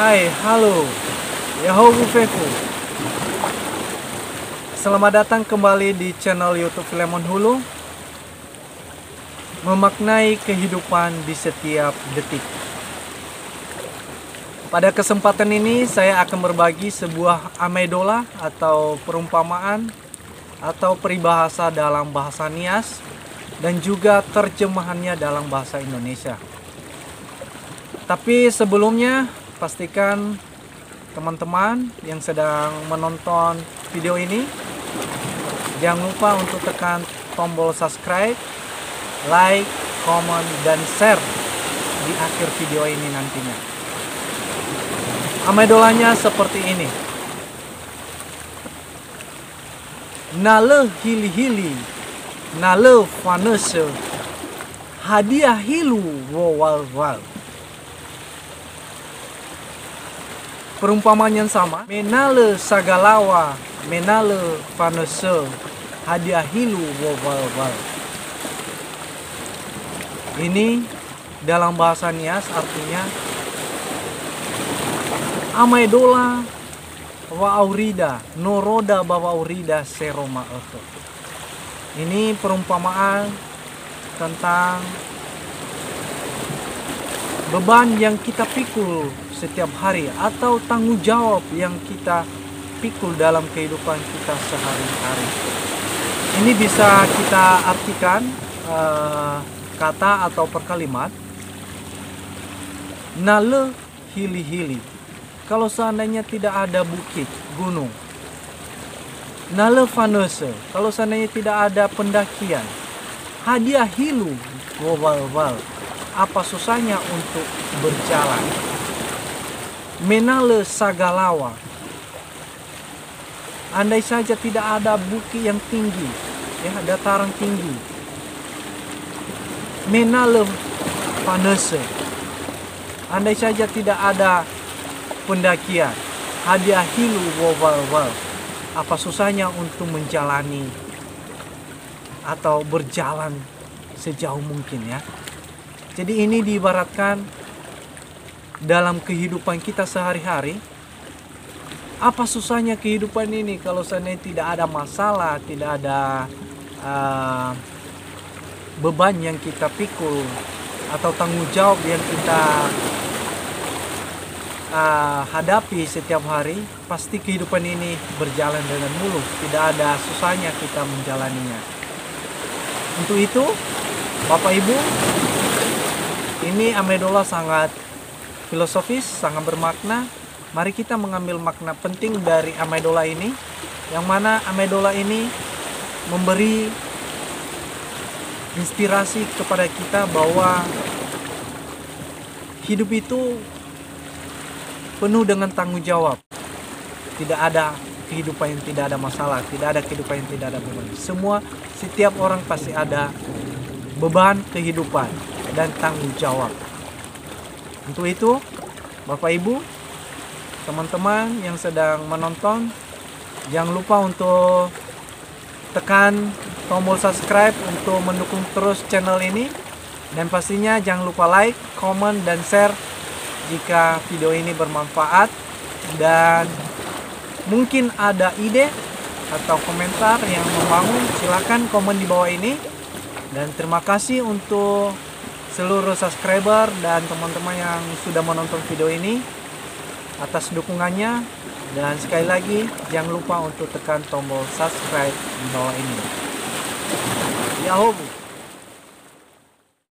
Hai, halo, Yahoo Bufeku. Selamat datang kembali di channel YouTube Filemon Hulu. Memaknai kehidupan di setiap detik. Pada kesempatan ini saya akan berbagi sebuah amedola atau perumpamaan atau peribahasa dalam bahasa Nias dan juga terjemahannya dalam bahasa Indonesia. Tapi sebelumnya pastikan teman-teman yang sedang menonton video ini jangan lupa untuk tekan tombol subscribe, like, comment, dan share di akhir video ini nantinya. Amedolanya seperti ini. Nale hili-hili, nale fanese, hadiah hilu wal-wal. Perumpamaan yang sama. Menale sagalawa, menale fanese, hadiah hilu wal-wal. Ini dalam bahasa Nias artinya amedola wa aurida, noroda bawa aurida seroma eto. Ini perumpamaan tentang beban yang kita pikul setiap hari atau tanggung jawab yang kita pikul dalam kehidupan kita sehari-hari. Ini bisa kita artikan kata atau perkalimat nale hili-hili. Kalau seandainya tidak ada bukit, gunung. Nale fanese. Kalau seandainya tidak ada pendakian. Hadiah hilu wal-wal. Apa susahnya untuk berjalan? Menale sagalawa. Andai saja tidak ada bukit yang tinggi, ya, dataran tinggi. Menale fanese. Andai saja tidak ada pendakian. Hadiah hilu wal-wal. Apa susahnya untuk menjalani atau berjalan sejauh mungkin, ya. Jadi ini diibaratkan dalam kehidupan kita sehari-hari. Apa susahnya kehidupan ini kalau seandainya tidak ada masalah, tidak ada beban yang kita pikul atau tanggung jawab yang kita hadapi setiap hari. Pasti kehidupan ini berjalan dengan mulus, tidak ada susahnya kita menjalaninya. Untuk itu, Bapak Ibu, ini amedola sangat filosofis, sangat bermakna. Mari kita mengambil makna penting dari amedola ini, yang mana amedola ini memberi inspirasi kepada kita bahwa hidup itu penuh dengan tanggung jawab. Tidak ada kehidupan yang tidak ada masalah, tidak ada kehidupan yang tidak ada beban. Setiap orang pasti ada beban kehidupan dan tanggung jawab. Untuk itu, Bapak Ibu, teman-teman yang sedang menonton, jangan lupa untuk tekan tombol subscribe untuk mendukung terus channel ini. Dan pastinya jangan lupa like, comment, dan share jika video ini bermanfaat. Dan mungkin ada ide atau komentar yang membangun, silakan komen di bawah ini. Dan terima kasih untuk seluruh subscriber dan teman-teman yang sudah menonton video ini atas dukungannya. Dan sekali lagi jangan lupa untuk tekan tombol subscribe di bawah ini. Yahoo!